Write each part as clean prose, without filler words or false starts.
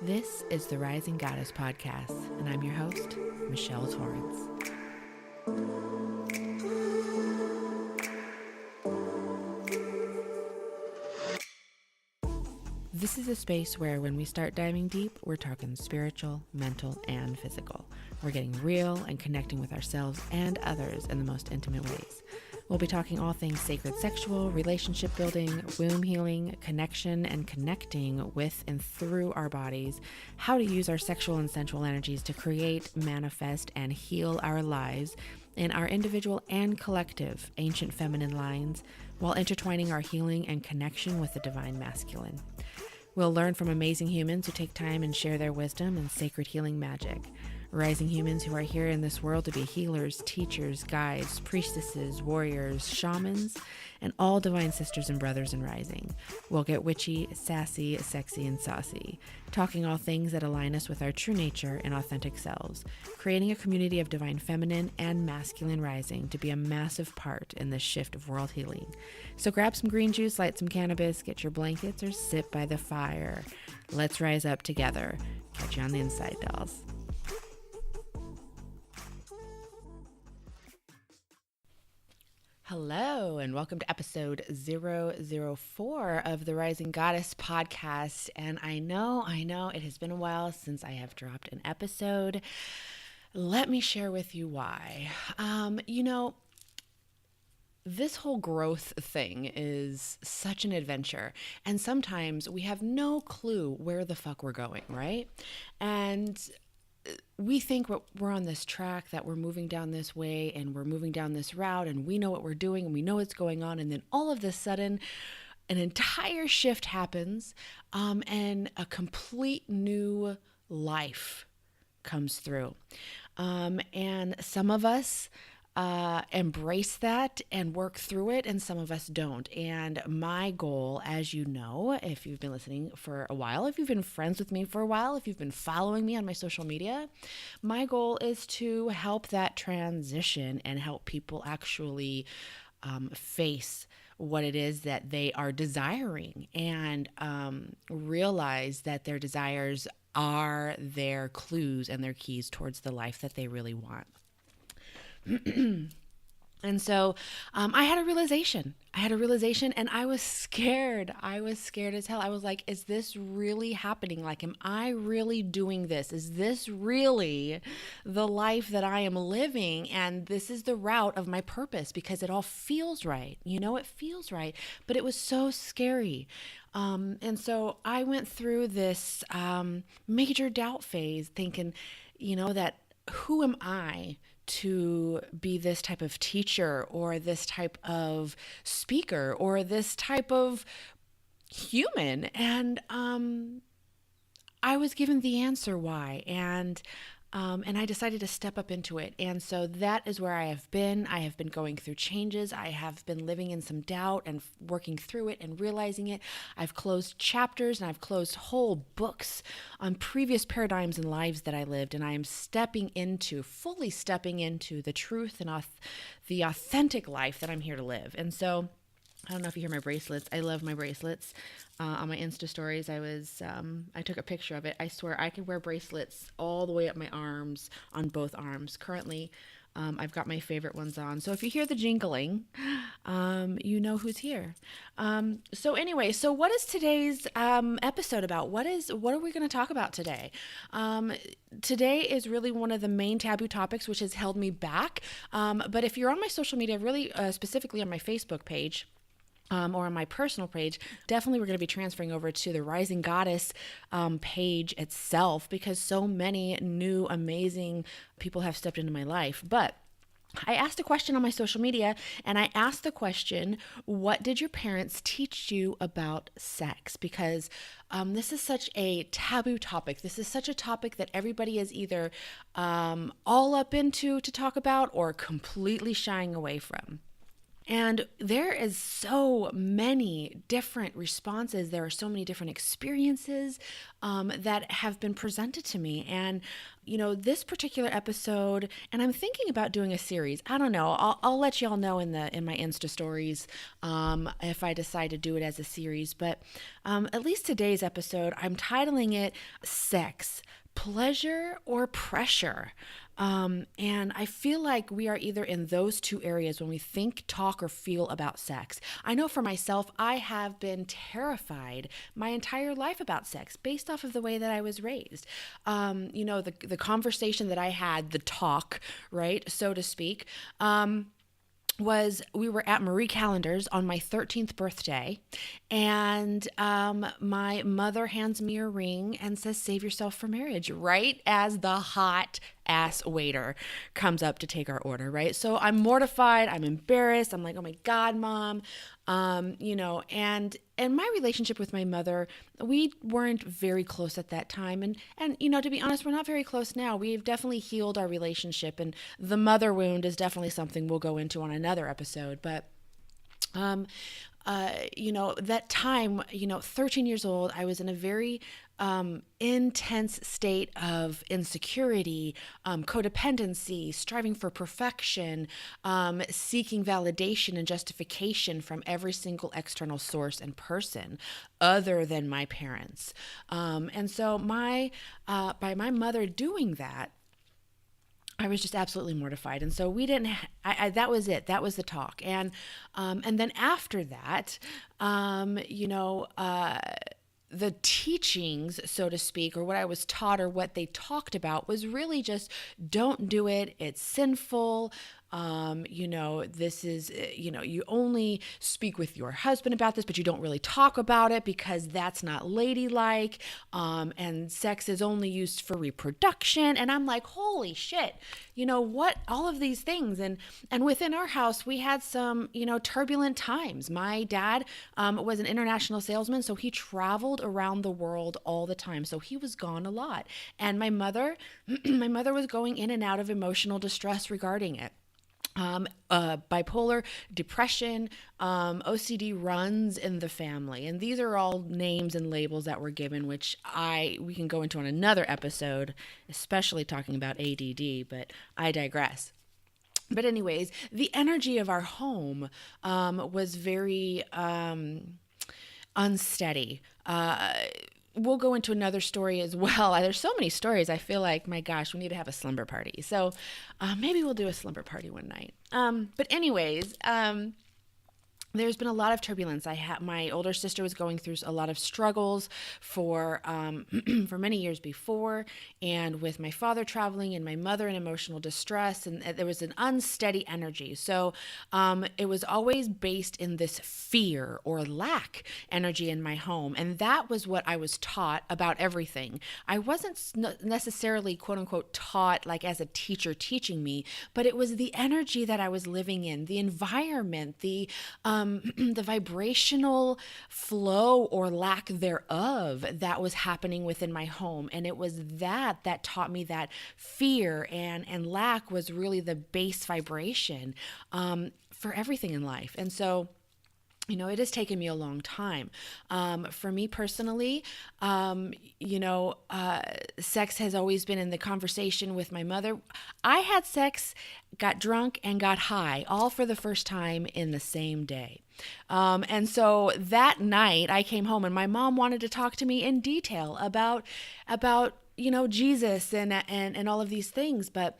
This is the Rising Goddess Podcast, and I'm your host, Michelle Torrance. This is a space where when we start diving deep, we're talking spiritual, mental, and physical. We're getting real and connecting with ourselves and others in the most intimate ways. We'll be talking all things sacred sexual, relationship building, womb healing, connection, and connecting with and through our bodies, how to use our sexual and sensual energies to create, manifest, and heal our lives in our individual and collective ancient feminine lines, while intertwining our healing and connection with the divine masculine. We'll learn from amazing humans who take time and share their wisdom and sacred healing magic. Rising humans who are here in this world to be healers, teachers, guides, priestesses, warriors, shamans, and all divine sisters and brothers in rising. We'll get witchy, sassy, sexy, and saucy, talking all things that align us with our true nature and authentic selves, creating a community of divine feminine and masculine rising to be a massive part in this shift of world healing. So grab some green juice, light some cannabis, get your blankets, or sit by the fire. Let's rise up together. Catch you on the inside, dolls. Hello, and welcome to episode 004 of the Rising Goddess Podcast. And I know it has been a while since I have dropped an episode. Let me share with you why. This whole growth thing is such an adventure, and sometimes we have no clue where the fuck we're going, right? And we think we're on this track, that we're moving down this way and we're moving down this route and we know what we're doing and we know what's going on. And then all of a sudden, an entire shift happens and a complete new life comes through. And some of us embrace that and work through it, and some of us don't. And my goal, as you know, if you've been listening for a while, if you've been friends with me for a while, if you've been following me on my social media, my goal is to help that transition and help people actually face what it is that they are desiring and realize that their desires are their clues and their keys towards the life that they really want. And so I had a realization and I was scared. I was scared as hell. I was like, is this really happening? Like, am I really doing this? Is this really the life that I am living? And this is the route of my purpose, because it all feels right. It feels right, but it was so scary. And so I went through this major doubt phase thinking, that who am I to be this type of teacher or this type of speaker or this type of human? And I was given the answer why. And I decided to step up into it. And so that is where I have been. I have been going through changes. I have been living in some doubt and working through it and realizing it. I've closed chapters and I've closed whole books on previous paradigms and lives that I lived. And I am fully stepping into the truth and the authentic life that I'm here to live. And so I don't know if you hear my bracelets. I love my bracelets. On my Insta stories, I took a picture of it. I swear I could wear bracelets all the way up my arms, on both arms. Currently, I've got my favorite ones on. So if you hear the jingling, you know who's here. So what is today's episode about? What are we going to talk about today? Today is really one of the main taboo topics, which has held me back. But if you're on my social media, really specifically on my Facebook page, or on my personal page, definitely we're going to be transferring over to the Rising Goddess page itself, because so many new, amazing people have stepped into my life. But I asked a question on my social media, and I asked the question, what did your parents teach you about sex? Because this is such a taboo topic. This is such a topic that everybody is either all up into to talk about or completely shying away from. And there is so many different responses. There are so many different experiences that have been presented to me. And, this particular episode, and I'm thinking about doing a series. I don't know. I'll let y'all know in my Insta stories if I decide to do it as a series. But at least today's episode, I'm titling it Sex, Pleasure or Pressure. And I feel like we are either in those two areas when we think, talk, or feel about sex. I know for myself, I have been terrified my entire life about sex based off of the way that I was raised. The conversation that I had, the talk, right, so to speak, was we were at Marie Callender's on my 13th birthday, and my mother hands me a ring and says, "Save yourself for marriage," right as the hot ass waiter comes up to take our order, right? So I'm mortified, I'm embarrassed, I'm like, "Oh my God, Mom." And my relationship with my mother, we weren't very close at that time. And to be honest, we're not very close now. We've definitely healed our relationship, and the mother wound is definitely something we'll go into on another episode. But that time, 13 years old, I was in a very intense state of insecurity, codependency, striving for perfection, seeking validation and justification from every single external source and person other than my parents. And so by my mother doing that, I was just absolutely mortified. And so we didn't, that was it. That was the talk. And then after that, the teachings, so to speak, or what I was taught or what they talked about was really just don't do it. It's sinful. This is, you only speak with your husband about this, but you don't really talk about it because that's not ladylike. And sex is only used for reproduction. And I'm like, holy shit, what, all of these things. And within our house, we had some, turbulent times. My dad was an international salesman, so he traveled around the world all the time. So he was gone a lot. And my mother was going in and out of emotional distress regarding it. Bipolar, depression, OCD runs in the family. And these are all names and labels that were given, which we can go into on another episode, especially talking about ADD, but I digress. But anyways, the energy of our home was very unsteady. We'll go into another story as well. There's so many stories. I feel like, my gosh, we need to have a slumber party. So maybe we'll do a slumber party one night. But anyways, there's been a lot of turbulence. My older sister was going through a lot of struggles for for many years before, and with my father traveling and my mother in emotional distress, and there was an unsteady energy. So it was always based in this fear or lack energy in my home, and that was what I was taught about everything. I wasn't necessarily quote unquote taught like as a teacher teaching me, but it was the energy that I was living in, the environment, the vibrational flow or lack thereof that was happening within my home. And it was that taught me that fear and lack was really the base vibration for everything in life. And so, it has taken me a long time. For me personally, sex has always been in the conversation with my mother. I had sex, got drunk, and got high, all for the first time in the same day. And so that night I came home and my mom wanted to talk to me in detail about Jesus and all of these things. But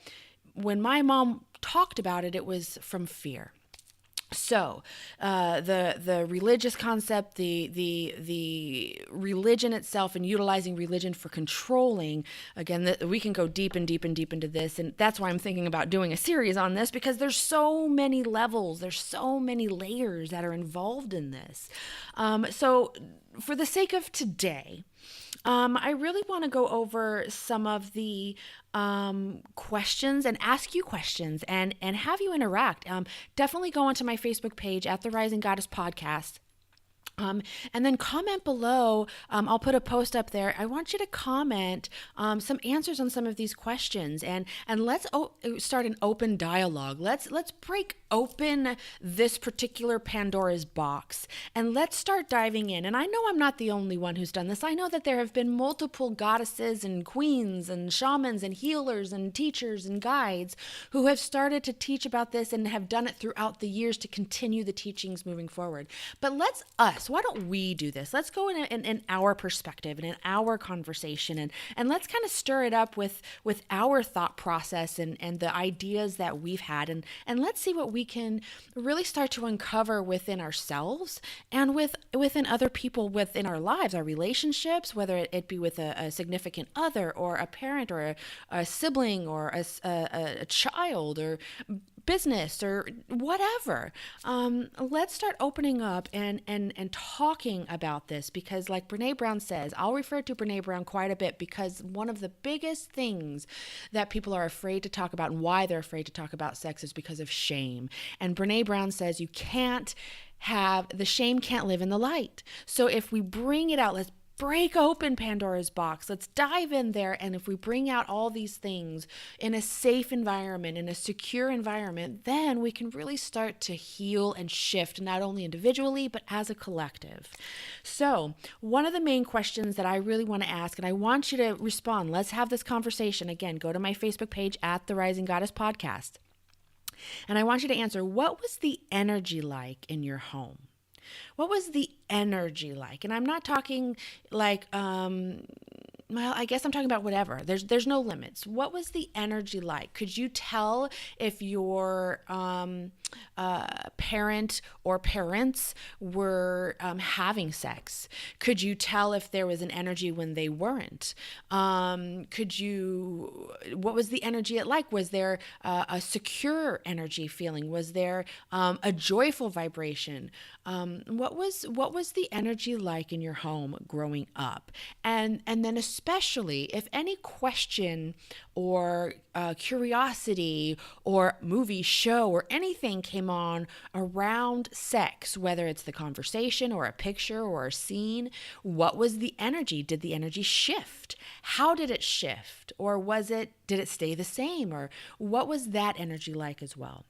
when my mom talked about it, it was from fear. So the religious concept, the religion itself, and utilizing religion for controlling, again, we can go deep and deep and deep into this, and that's why I'm thinking about doing a series on this, because there's so many levels, there's so many layers that are involved in this. So for the sake of today, I really want to go over some of the questions and ask you questions and have you interact. Definitely go onto my Facebook page at the Rising Goddess Podcast Um, and then comment below. I'll put a post up there. I want you to comment some answers on some of these questions, and let's start an open dialogue. Let's break open this particular Pandora's box, and let's start diving in. And I know I'm not the only one who's done this. I know that there have been multiple goddesses and queens and shamans and healers and teachers and guides who have started to teach about this and have done it throughout the years to continue the teachings moving forward. But why don't we do this? Let's go in our perspective and in our conversation, and let's kind of stir it up with our thought process and the ideas that we've had, and let's see what we can really start to uncover within ourselves and within other people within our lives, our relationships, whether it be with a significant other or a parent or a sibling or a child or business or whatever. Let's start opening up and talking about this, because like Brene Brown says, I'll refer to Brene Brown quite a bit, because one of the biggest things that people are afraid to talk about and why they're afraid to talk about sex is because of shame. And Brene Brown says the shame can't live in the light. So if we bring it out, let's break open Pandora's box. Let's dive in there. And if we bring out all these things in a safe environment, in a secure environment, then we can really start to heal and shift, not only individually, but as a collective. So one of the main questions that I really want to ask, and I want you to respond, let's have this conversation. Again, go to my Facebook page at the Rising Goddess Podcast. And I want you to answer, what was the energy like in your home? What was the energy like? And I'm not talking like, well, I guess I'm talking about whatever. There's no limits. What was the energy like? Could you tell if your parent or parents were having sex? Could you tell if there was an energy when they weren't? What was the energy like? Was there a secure energy feeling? Was there a joyful vibration? What was the energy like in your home growing up? And then especially if any question or curiosity or movie, show, or anything came on around sex, whether it's the conversation or a picture or a scene, what was the energy? Did the energy shift? How did it shift? Or did it stay the same? Or what was that energy like as well?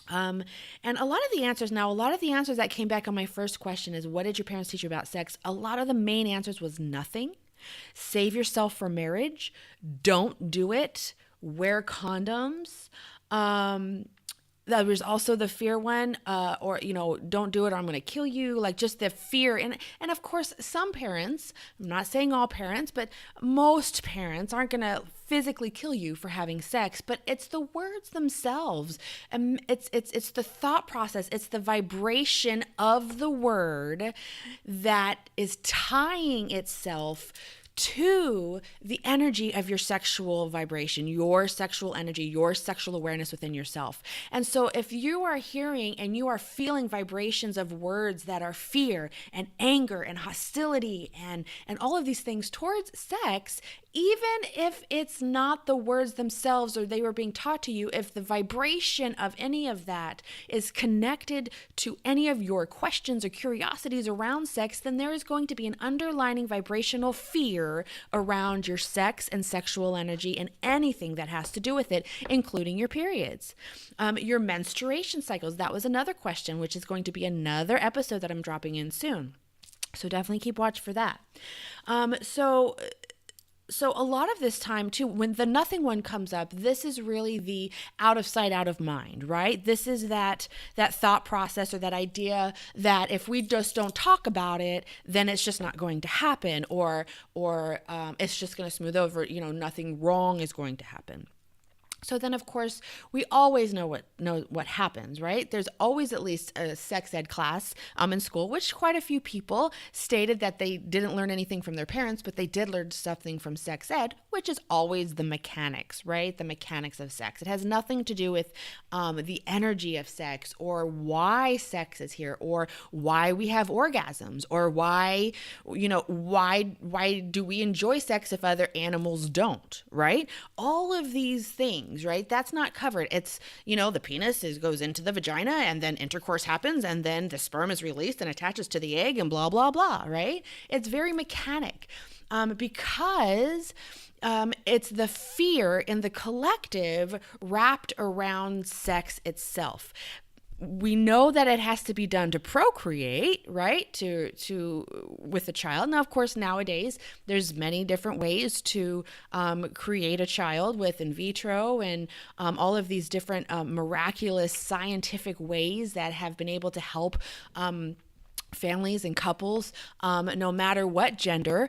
And a lot of the answers that came back on my first question is, what did your parents teach you about sex? A lot of the main answers was nothing. Save yourself for marriage. Don't do it. Wear condoms. There was also the fear one, don't do it or I'm going to kill you. Like just the fear. And of course, some parents, I'm not saying all parents, but most parents aren't going to physically kill you for having sex, but it's the words themselves. And it's the thought process. It's the vibration of the word that is tying itself to the energy of your sexual vibration, your sexual energy, your sexual awareness within yourself. And so if you are hearing and you are feeling vibrations of words that are fear and anger and hostility and all of these things towards sex, even if it's not the words themselves or they were being taught to you, if the vibration of any of that is connected to any of your questions or curiosities around sex, then there is going to be an underlying vibrational fear around your sex and sexual energy and anything that has to do with it, including your periods. Your menstruation cycles, that was another question, which is going to be another episode that I'm dropping in soon. So definitely keep watch for that. So a lot of this time too, when the nothing one comes up, this is really the out of sight, out of mind, right? This is that thought process or that idea that if we just don't talk about it, then it's just not going to happen, or it's just going to smooth over. Nothing wrong is going to happen. So then, of course, we always know what happens, right? There's always at least a sex ed class in school, which quite a few people stated that they didn't learn anything from their parents, but they did learn something from sex ed, which is always the mechanics, right? The mechanics of sex. It has nothing to do with the energy of sex or why sex is here or why we have orgasms or why do we enjoy sex if other animals don't, right? All of these things things, right? That's not covered. It's, the penis goes into the vagina, and then intercourse happens, and then the sperm is released and attaches to the egg and blah, blah, blah, right? It's very mechanic because it's the fear in the collective wrapped around sex itself. We know that it has to be done to procreate, right? To with a child. Now, of course, nowadays there's many different ways to create a child with in vitro and all of these different miraculous scientific ways that have been able to help families and couples, no matter what gender,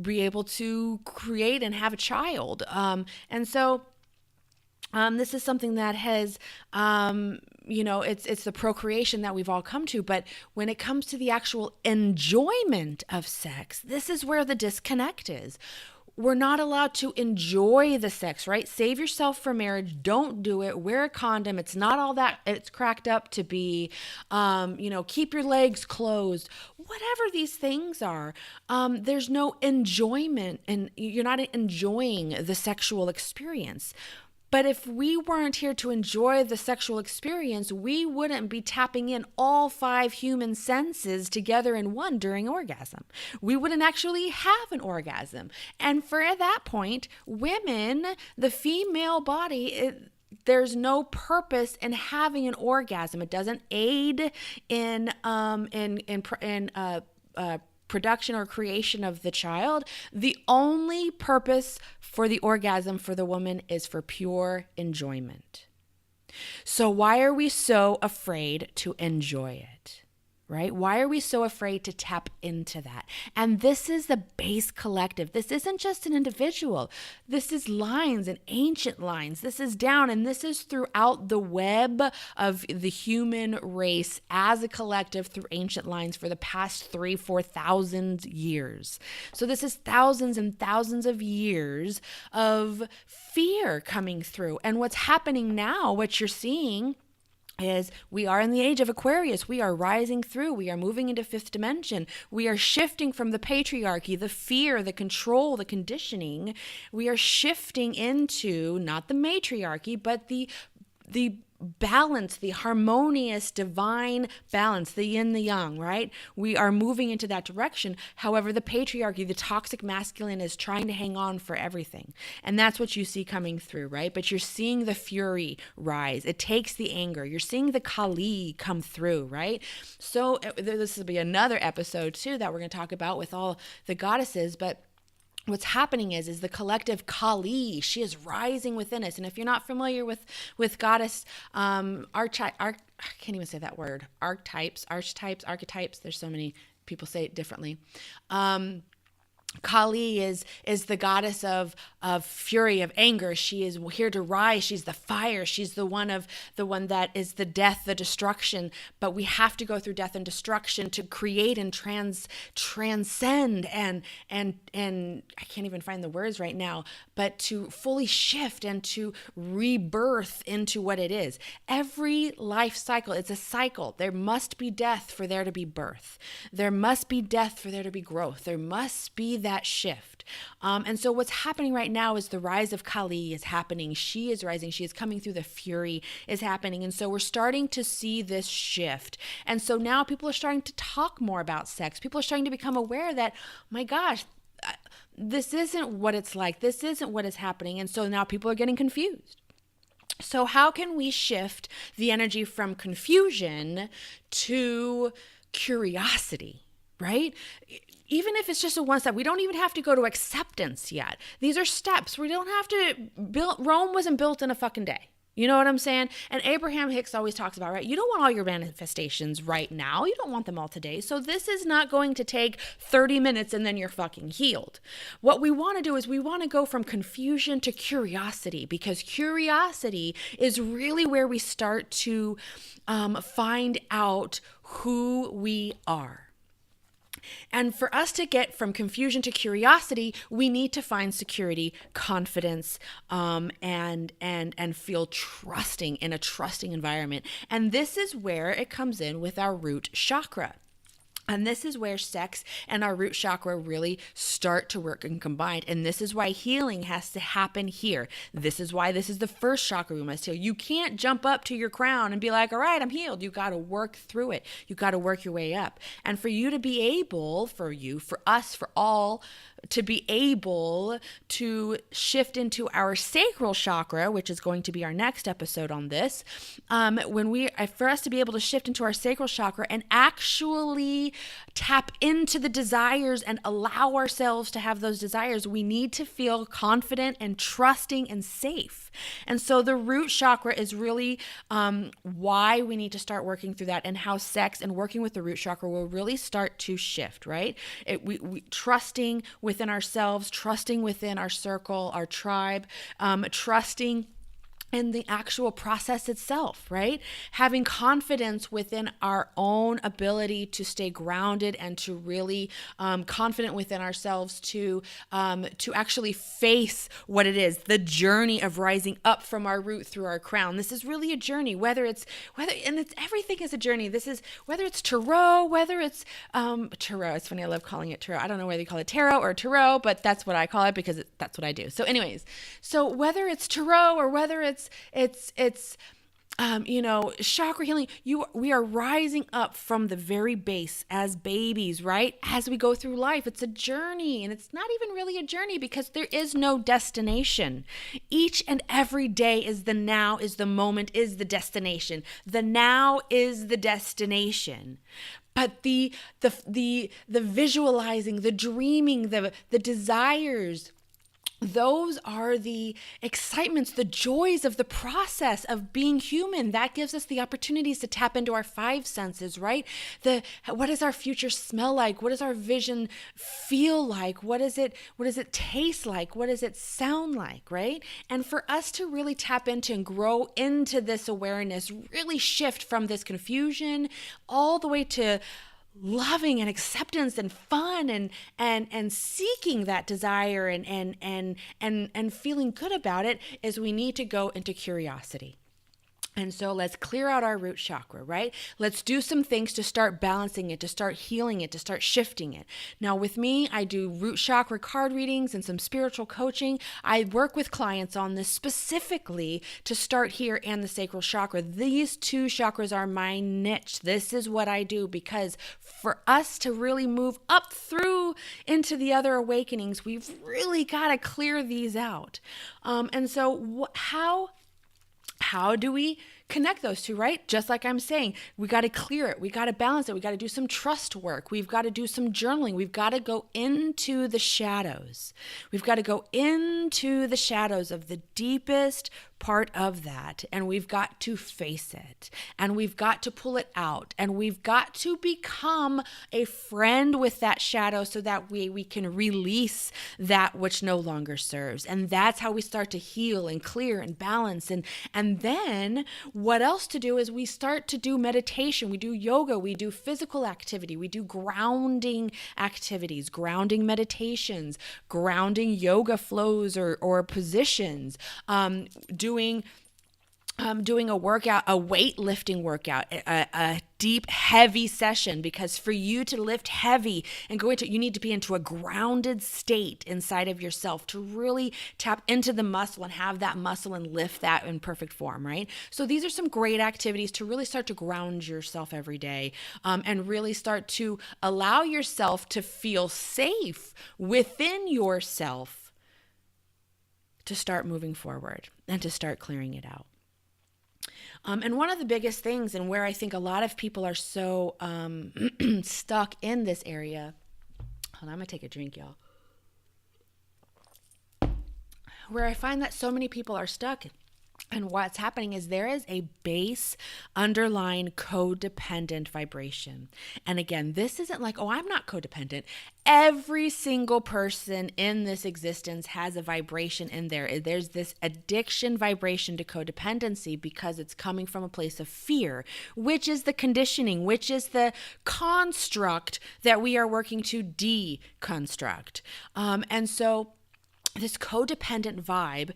be able to create and have a child. And so this is something that has, it's the procreation that we've all come to. But when it comes to the actual enjoyment of sex, this is where the disconnect is. We're not allowed to enjoy the sex, right? Save yourself for marriage. Don't do it. Wear a condom. It's not all that it's cracked up to be. Keep your legs closed. Whatever these things are, there's no enjoyment, and you're not enjoying the sexual experience. But if we weren't here to enjoy the sexual experience, we wouldn't be tapping in all 5 human senses together in one during orgasm. We wouldn't actually have an orgasm. And for at that point, women, the female body, there's no purpose in having an orgasm. It doesn't aid in production or creation of the child. The only purpose for the orgasm for the woman is for pure enjoyment. So why are we so afraid to enjoy it? Right? Why are we so afraid to tap into that? And this is the base collective. This isn't just an individual. This is lines and ancient lines. This is down, and this is throughout the web of the human race as a collective through ancient lines for the past 3,000-4,000 years. So this is thousands and thousands of years of fear coming through. And what's happening now, what you're seeing, is we are in the age of Aquarius. We are rising through. We are moving into 5th dimension. We are shifting from the patriarchy, the fear, the control, the conditioning. We are shifting into not the matriarchy, but the balance, the harmonious divine balance, the yin, the yang, right? We are moving into that direction. However, the patriarchy, the toxic masculine, is trying to hang on for everything. And that's what you see coming through, right? But you're seeing the fury rise. It takes the anger. You're seeing the Kali come through, right? So this will be another episode too that we're going to talk about with all the goddesses, but what's happening is the collective Kali, she is rising within us. And if you're not familiar with goddess I can't even say that word, archetypes, there's so many people say it differently. Kali is the goddess of fury, of anger. She is here to rise. She's the fire. She's the one that is the death, the destruction. But we have to go through death and destruction to create and transcend and I can't even find the words right now, but to fully shift and to rebirth into what it is. Every life cycle, it's a cycle. There must be death for there to be birth. There must be death for there to be growth. There must be that shift. And so what's happening right now is the rise of Kali is happening. She is rising. She is coming through. The fury is happening. And so we're starting to see this shift. And so now people are starting to talk more about sex. People are starting to become aware that, my gosh, this isn't what it's like. This isn't what is happening. And so now people are getting confused. So how can we shift the energy from confusion to curiosity, right? Even if it's just a one step, we don't even have to go to acceptance yet. These are steps. We don't have to build. Rome wasn't built in a fucking day. You know what I'm saying? And Abraham Hicks always talks about, right? You don't want all your manifestations right now. You don't want them all today. So this is not going to take 30 minutes and then you're fucking healed. What we want to do is we want to go from confusion to curiosity, because curiosity is really where we start to find out who we are. And for us to get from confusion to curiosity, we need to find security, confidence, and feel trusting in a trusting environment. And this is where it comes in with our root chakra. And this is where sex and our root chakra really start to work and combine. And this is why healing has to happen here. This is why this is the first chakra we must heal. You can't jump up to your crown and be like, all right, I'm healed. You got to work through it. You got to work your way up. And for you to be able, for us, for all, to be able to shift into our sacral chakra, which is going to be our next episode on this, for us to be able to shift into our sacral chakra and actually tap into the desires and allow ourselves to have those desires, we need to feel confident and trusting and safe. And so the root chakra is really why we need to start working through that, and how sex and working with the root chakra will really start to shift, right? We trusting within ourselves, trusting within our circle, our tribe, trusting in the actual process itself, right? Having confidence within our own ability to stay grounded and to really confident within ourselves to actually face what it is, the journey of rising up from our root through our crown. This is really a journey, everything is a journey. This is whether it's tarot, whether it's tarot. It's funny, I love calling it tarot. I don't know whether you call it tarot or tarot, but that's what I call it because that's what I do. So anyways, so whether it's tarot or whether it's chakra healing, we are rising up from the very base as babies, right? As we go through life, it's a journey, and it's not even really a journey because there is no destination. Each and every day is the now, is the moment, is the destination. The now is the destination. But the visualizing, the dreaming, the desires, those are the excitements, the joys of the process of being human. That gives us the opportunities to tap into our five senses, right? What does our future smell like? What does our vision feel like? What does it taste like? What does it sound like, right? And for us to really tap into and grow into this awareness, really shift from this confusion all the way to loving and acceptance and fun and seeking that desire and feeling good about it, is we need to go into curiosity. And so let's clear out our root chakra, right? Let's do some things to start balancing it, to start healing it, to start shifting it. Now with me, I do root chakra card readings and some spiritual coaching. I work with clients on this specifically to start here and the sacral chakra. These two chakras are my niche. This is what I do, because for us to really move up through into the other awakenings, we've really got to clear these out. And so how do we connect those two, right? Just like I'm saying, we got to clear it. We got to balance it. We got to do some trust work. We've got to do some journaling. We've got to go into the shadows. We've got to go into the shadows of the deepest part of that. And we've got to face it. And we've got to pull it out. And we've got to become a friend with that shadow so that we can release that which no longer serves. And that's how we start to heal and clear and balance. And then what else to do is we start to do meditation. We do yoga. We do physical activity. We do grounding activities, grounding meditations, grounding yoga flows or positions, doing a workout, a weightlifting workout, a deep, heavy session, because for you to lift heavy and go into, you need to be into a grounded state inside of yourself to really tap into the muscle and have that muscle and lift that in perfect form, right? So these are some great activities to really start to ground yourself every day, and really start to allow yourself to feel safe within yourself to start moving forward and to start clearing it out. And one of the biggest things, and where I think a lot of people are so stuck in this area, hold on, I'm going to take a drink, y'all. Where I find that so many people are stuck, and what's happening is there is a base underlying codependent vibration. And again, this isn't like, oh, I'm not codependent. Every single person in this existence has a vibration in there. There's this addiction vibration to codependency because it's coming from a place of fear, which is the conditioning, which is the construct that we are working to deconstruct. And so this codependent vibe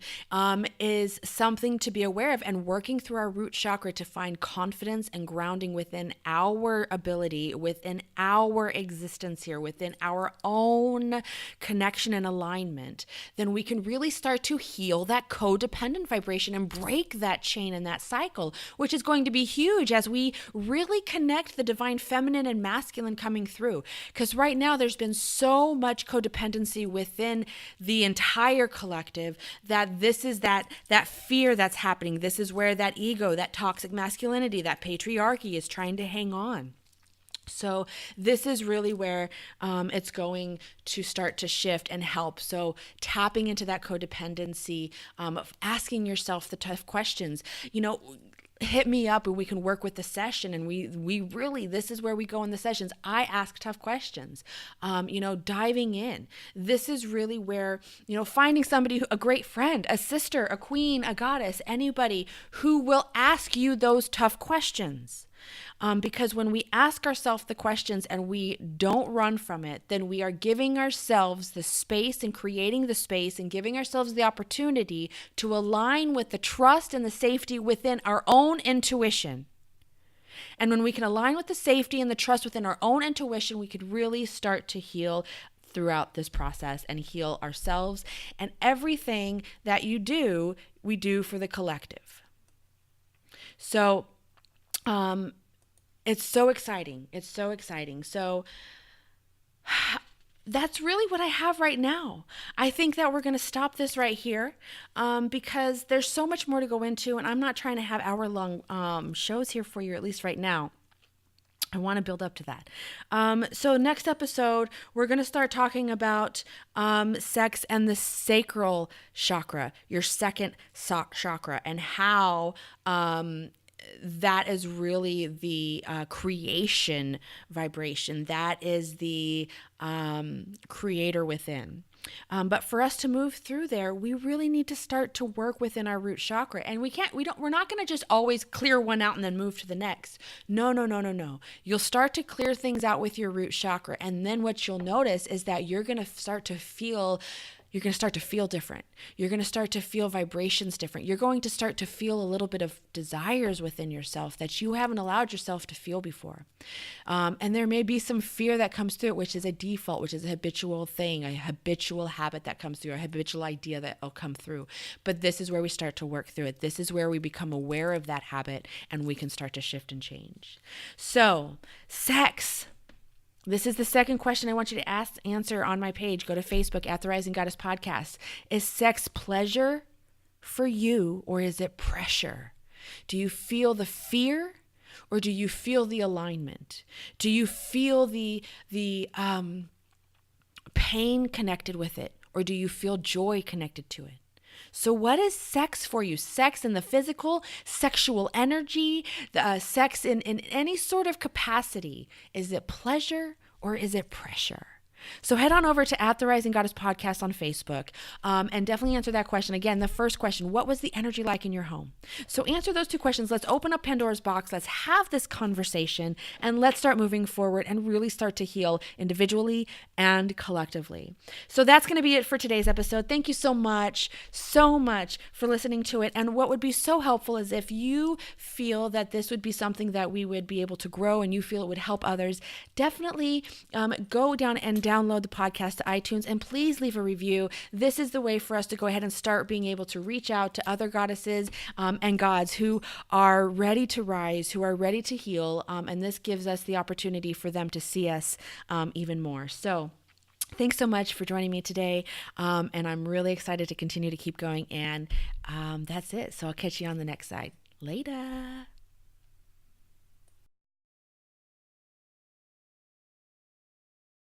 is something to be aware of, and working through our root chakra to find confidence and grounding within our ability, within our existence here, within our own connection and alignment, then we can really start to heal that codependent vibration and break that chain and that cycle, which is going to be huge as we really connect the divine feminine and masculine coming through. Because right now there's been so much codependency within the entire collective that this is that fear that's happening. This is where that ego, that toxic masculinity, that patriarchy is trying to hang on. So this is really where it's going to start to shift and help. So tapping into that codependency, asking yourself the tough questions, hit me up and we can work with the session. And we really, this is where we go in the sessions. I ask tough questions, diving in. This is really where, finding somebody, a great friend, a sister, a queen, a goddess, anybody who will ask you those tough questions. Because when we ask ourselves the questions and we don't run from it, then we are giving ourselves the space and creating the space and giving ourselves the opportunity to align with the trust and the safety within our own intuition. And when we can align with the safety and the trust within our own intuition, we could really start to heal throughout this process and heal ourselves. And everything that you do, we do for the collective. So, it's so exciting. It's so exciting. So that's really what I have right now. I think that we're going to stop this right here because there's so much more to go into, and I'm not trying to have hour-long shows here for you, at least right now. I want to build up to that. So next episode, we're going to start talking about sex and the sacral chakra, your second chakra, and how that is really the creation vibration. That is the creator within. But for us to move through there, we really need to start to work within our root chakra. And we're not going to just always clear one out and then move to the next. No. You'll start to clear things out with your root chakra. And then what you'll notice is that you're going to start to feel different. You're going to start to feel vibrations different. You're going to start to feel a little bit of desires within yourself that you haven't allowed yourself to feel before. And there may be some fear that comes through it, which is a default, which is a habitual thing, a habitual habit that comes through, a habitual idea that will come through. But this is where we start to work through it. This is where we become aware of that habit and we can start to shift and change. So, sex. This is the second question I want you to answer on my page. Go to Facebook at the Rising Goddess Podcast. Is sex pleasure for you, or is it pressure? Do you feel the fear, or do you feel the alignment? Do you feel the pain connected with it, or do you feel joy connected to it? So what is sex for you? Sex in the physical, sexual energy, sex in any sort of capacity. Is it pleasure or is it pressure? So head on over to at the Rising Goddess Podcast on Facebook and definitely answer that question. Again, the first question, what was the energy like in your home? So answer those two questions. Let's open up Pandora's box. Let's have this conversation and let's start moving forward and really start to heal individually and collectively. So that's going to be it for today's episode. Thank you so much for listening to it. And what would be so helpful is if you feel that this would be something that we would be able to grow and you feel it would help others, definitely go down and download the podcast to iTunes and please leave a review. This is the way for us to go ahead and start being able to reach out to other goddesses and gods who are ready to rise, who are ready to heal. And this gives us the opportunity for them to see us even more. So thanks so much for joining me today. And I'm really excited to continue to keep going. And that's it. So I'll catch you on the next side. Later.